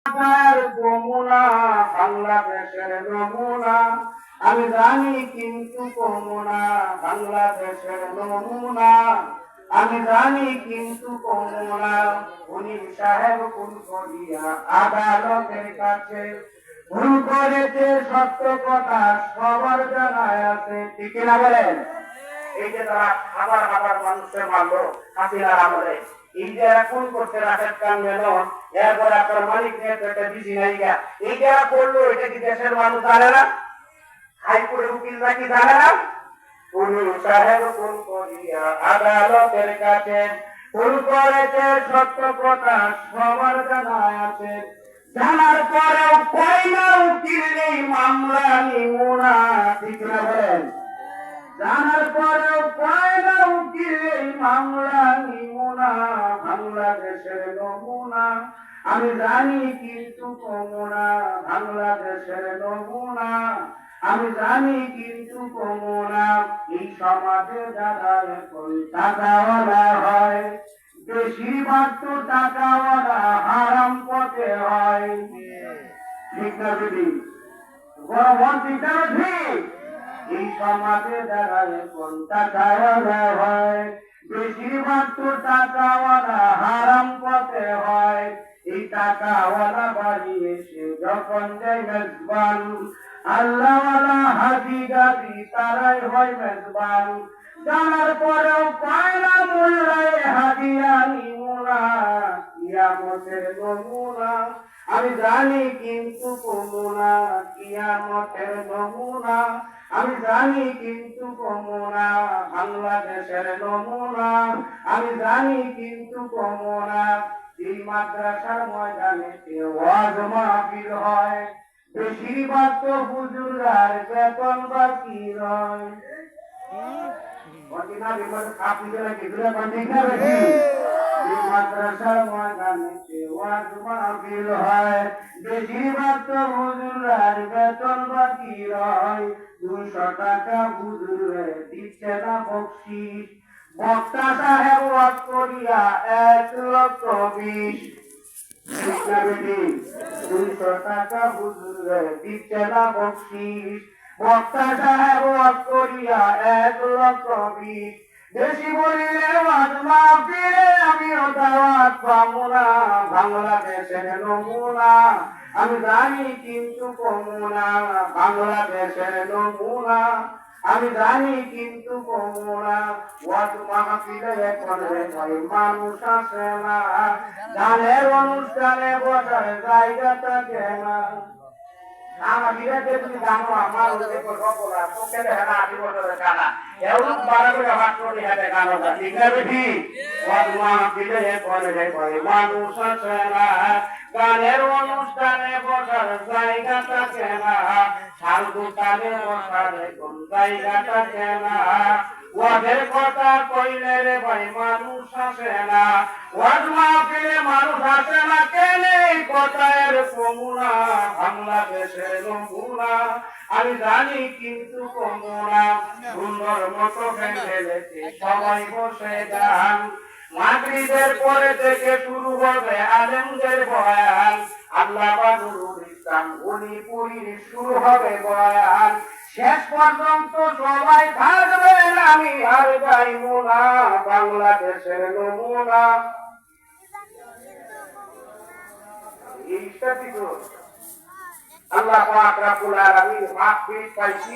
যমুনা বাংলাদেশের নমুনা আমি জানি কিন্তু কমুনা বাংলাদেশের নমুনা আমি জানি কিন্তু কমুনা উনি সাহেব কোন করিয়া আদালতের কাছে ভুল করেছে সত্য কথা সবার জানায় আছে ঠিক না বলেন। এই যে তারা হাজার হাজার মানুষের মারলো হাসিনার আমলে, এই যে এখন করছে রাশেদ খান মেনন, এরপর আপনার মালিক নিয়ে তো একটা বিজি নাই গা, এই যারা করলো এটা কি দেশের মানুষ জানে না? হাইকোর্টের উকিল নাকি জানে না? পুলিশ সাহেব কোন করিয়া আদালতের কাছে ভুল করেছে সত্য কথা সবার জানা আছে, জানার পরেও কয় না উকিল নেই মামলা নিমুনা ঠিক না বলেন। জানার পরেও কয় না উকিল এই মামলা নিমুনা বাংলাদেশের নমুনা আমি জানি কিন্তু কমুনা বাংলাদেশের নমুনা আমি জানি কিন্তু কমুনা এই সমাজে যারা এখন টাকাওয়ালা হয় বেশিরভাগ তো টাকাওয়ালা হারাম পথে হয় ঠিক না দিদি? বড় মন ঠিক না ঠিক? এই সমাজে যারা এখন টাকাওয়ালা হয় বেশিরভাগ তো টাকাওয়ালা হারাম পথে হয়, এই টাকাওয়ালা বাড়ি এসে যখন যায় মেজবান আল্লাহওয়ালা হাজি গাজি তারাই হয় মেজবান, জানার পরেও পায় না মোল্লায় হাজিয়া নিমুনা কিয়ামতের নমুনা আমি জানি কিন্তু কমুনা কিয়ামতের নমুনা আমি জানি কিন্তু কমুনা বাংলাদেশের নমুনা আমি জানি কিন্তু কমুনা এই মাদ্রাসার ময়দানে ওয়াজ মাহফিল হয় বেশিরভাগ তো হুজুরার বেতন বাকি রয় মাদ্রাসার ময়দানে ওয়াজ মাহফিল হয় বেশিরভাগ তো হুজুরার বেতন বাকি রয় 200 টাকা হুজুরে দিচ্ছে না বকশিশ, বক্তা সাহেব ওয়াজ করিয়া 1,20,000 200 টাকা হুজুরে দিচ্ছে না বকশিশ, বক্তা সাহেব ওয়াজ করিয়া 1,20,000 বেশি বলিলে ওয়াজ মাহফিলে আমিও দাওয়াত পাবো না বাংলাদেশের নমুনা আমি জানি কিন্তু কমুনা বাংলাদেশের নমুনা আমি জানি কিন্তু কমুনা ওয়াজ মাহফিলে করবে ভাই মানুষ আসে না, গানের অনুষ্ঠানে বসার জায়গা থাকে না। আমার বিরাটে তুমি জানো আমার ওদের গল্পটা তোকে দেখে না 8 বছরের কানা এরকম বাড়া করে হাত করে হাতে গানটা ঠিক না বেশি ওয়াজ মাহফিলে করবে ভাই মানুষ আসে না, গানের অনুষ্ঠানে বসার জায়গা থাকে না, শালগুতানে বসার কোন জায়গা থাকে না, ওদের কথা কইলে রে ভাই মানুষ আসে না, ওয়াজ মাহফিলে মানুষ আসে না কেন কথার কমুনা বাংলাদেশের নমুনা আমি জানি কিন্তু কমুনা সুন্দর মতো ফেলেছে সবাই বসে গান মাগরিবের পরে থেকে শুরু হবে আলেমদের বয়ান আল্লাহ বাদুর ইসলাম উনিপুরির শুরু হবে বয়ান শেষ পর্যন্ত সবাই থাকবেন আমি আর গাইব না বাংলাদেশের নমুনা আল্লাহ পাক রব্বুল আলামিন মাহফিল পাইছি